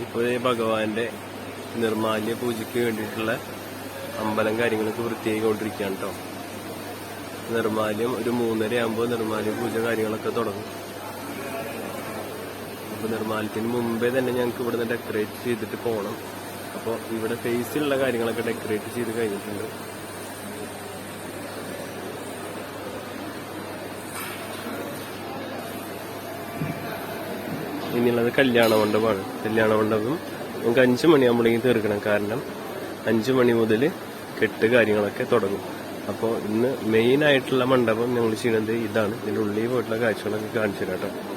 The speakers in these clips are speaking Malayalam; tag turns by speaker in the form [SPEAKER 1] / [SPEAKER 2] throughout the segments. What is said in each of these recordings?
[SPEAKER 1] ഇപ്പോൾ ഭഗവാന്റെ നിർമാല്യ പൂജയ്ക്ക് വേണ്ടിയിട്ടുള്ള അമ്പലം കാര്യങ്ങളൊക്കെ വൃത്തിയായിക്കൊണ്ടിരിക്കുകയാണ് കേട്ടോ. നിർമാല്യം ഒരു 3:30 ആകുമ്പോൾ നിർമാല്യ പൂജ കാര്യങ്ങളൊക്കെ തുടങ്ങും. അപ്പോൾ നിർമാല്യത്തിന് മുമ്പേ തന്നെ ഞങ്ങൾക്ക് ഇവിടുന്ന് ഡെക്കറേറ്റ് ചെയ്തിട്ട് പോകണം. അപ്പോൾ ഇവിടെ ഫേസിലുള്ള കാര്യങ്ങളൊക്കെ ഡെക്കറേറ്റ് ചെയ്ത് കഴിഞ്ഞിട്ടുണ്ട്. ഇനിയുള്ളത് കല്യാണ മണ്ഡപമാണ്. കല്യാണ മണ്ഡപം നമുക്ക് 5 മണിയാകുമ്പോഴേക്കും തീർക്കണം. കാരണം 5 മണി മുതൽ കെട്ട് കാര്യങ്ങളൊക്കെ തുടങ്ങും. അപ്പോൾ ഇന്ന് മെയിൻ ആയിട്ടുള്ള മണ്ഡപം ഞങ്ങൾ ചെയ്യുന്നത് ഇതാണ്. ഇതിൻ്റെ ഉള്ളിൽ പോയിട്ടുള്ള കാഴ്ചകളൊക്കെ കാണിച്ചു തരാം കേട്ടോ.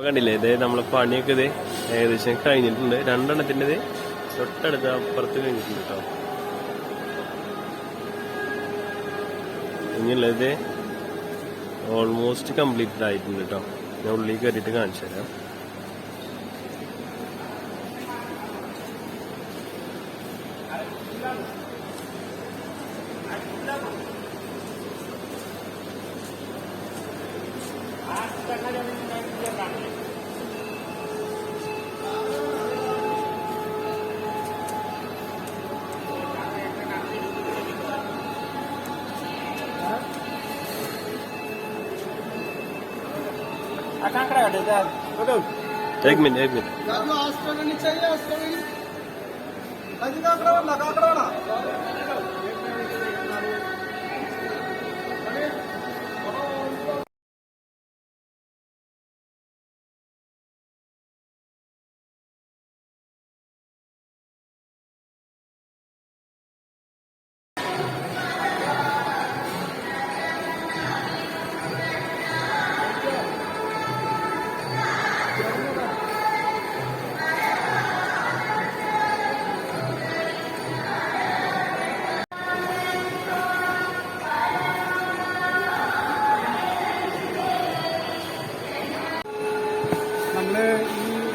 [SPEAKER 1] കണ്ടില്ലേ, ഇതേ നമ്മളെ പണിയൊക്കെ ഇതേ ഏകദേശം കഴിഞ്ഞിട്ടുണ്ട്. 2 എണ്ണത്തിൻ്റെ തൊട്ടടുത്ത് അപ്പുറത്ത് കഴിഞ്ഞിട്ടുണ്ട് കേട്ടോ. ഇനിയുള്ളത് ഓൾമോസ്റ്റ് കംപ്ലീറ്റഡ് ആയിട്ടുണ്ട് കേട്ടോ. ഞാൻ ഉള്ളിൽ കയറിയിട്ട് കാണിച്ചു തരാം. एक मिनट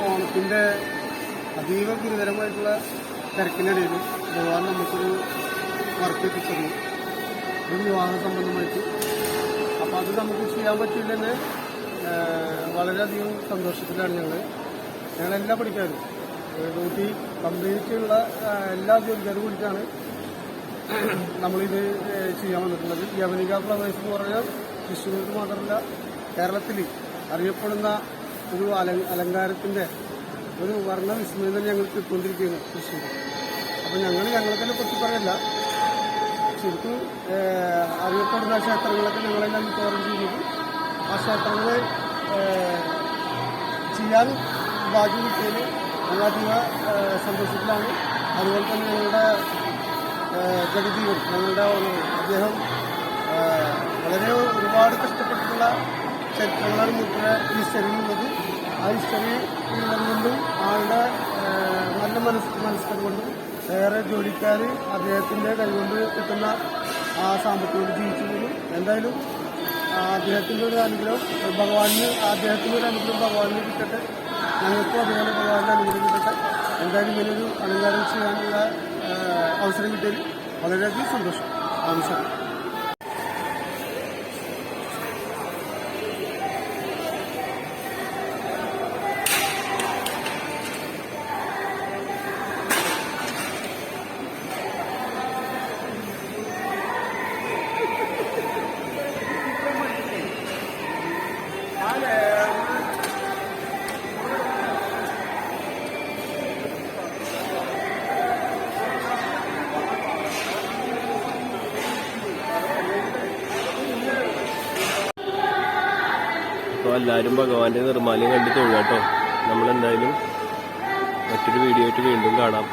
[SPEAKER 2] ഓണത്തിൻ്റെ അതീവ ഗുരുതരമായിട്ടുള്ള തിരക്കിനിടയിൽ ഭഗവാൻ നമുക്കൊരു വർക്ക് എത്തിച്ചത് ഒരു വിവാഹ സംബന്ധമായിട്ട്. അപ്പോൾ അത് നമുക്ക് ചെയ്യാൻ പറ്റില്ലെന്ന് വളരെയധികം സന്തോഷത്തിലാണ് ഞങ്ങളെല്ലാ പഠിക്കാരും ഡ്യൂട്ടി കംപ്ലീറ്റുള്ള എല്ലാ ജോലിക്കാരും കൂടിയിട്ടാണ് നമ്മളിത് ചെയ്യാൻ വന്നിട്ടുള്ളത്. യവനിക ഫ്ലവേഴ്സ് എന്ന് പറഞ്ഞാൽ തൃശ്ശൂർക്ക് മാത്രമല്ല കേരളത്തിൽ അറിയപ്പെടുന്ന ഒരു അലങ്കാരത്തിൻ്റെ ഒരു വർണ്ണവിസ്മയം തന്നെ ഞങ്ങൾക്ക് കിട്ടുകൊണ്ടിരിക്കുകയാണ് തൃശ്ശൂർ. അപ്പോൾ ഞങ്ങളെ തന്നെ കുറിച്ച് പറയല്ല, ശരിക്കും അറിയപ്പെടുന്ന ക്ഷേത്രങ്ങളൊക്കെ ഞങ്ങളെല്ലാം കവർ ചെയ്യുന്നത്. ആ ക്ഷേത്രങ്ങളെ ചെയ്യാൻ ഭാഗ്യം കിട്ടിയതിൽ ഞങ്ങളധിക സന്തോഷത്തിലാണ്. അതുപോലെ തന്നെ ഞങ്ങളുടെ ജഗദീവൻ, ഞങ്ങളുടെ അദ്ദേഹം വളരെ ഒരുപാട് കഷ്ടപ്പെട്ടിട്ടുള്ള ചരിത്രങ്ങളാണ് മൂപ്പര ഹിസ്റ്ററിയിലുള്ളത്. ആ ഹിസ്റ്ററി ഉള്ളതുകൊണ്ടും ആളുടെ നല്ല മനസ്സുകൾ കൊണ്ടും വേറെ ജോലിക്കാർ അദ്ദേഹത്തിൻ്റെ കൈകൊണ്ട് കിട്ടുന്ന ആ സാമ്പത്തികം ജീവിച്ചു പോലും. എന്തായാലും അദ്ദേഹത്തിൻ്റെ ഒരു അനുഗ്രഹം അദ്ദേഹത്തിൻ്റെ ഒരു അനുഗ്രഹം ഭഗവാനിന് കിട്ടട്ടെ, ഞങ്ങൾക്കും അതുപോലെ ഭഗവാന്റെ അനുഗ്രഹം കിട്ടട്ടെ. എന്തായാലും ഇങ്ങനൊരു അലങ്കാരം ചെയ്യാനുള്ള അവസരം കിട്ടിയതിൽ വളരെയധികം സന്തോഷം. നമസ്കാരം.
[SPEAKER 1] അപ്പോൾ എല്ലാവരും ഭഗവാന്റെ നിർമ്മാല്യം കണ്ട് തൊഴുക കേട്ടോ. നമ്മളെന്തായാലും മറ്റൊരു വീഡിയോ ആയിട്ട് വീണ്ടും കാണാം.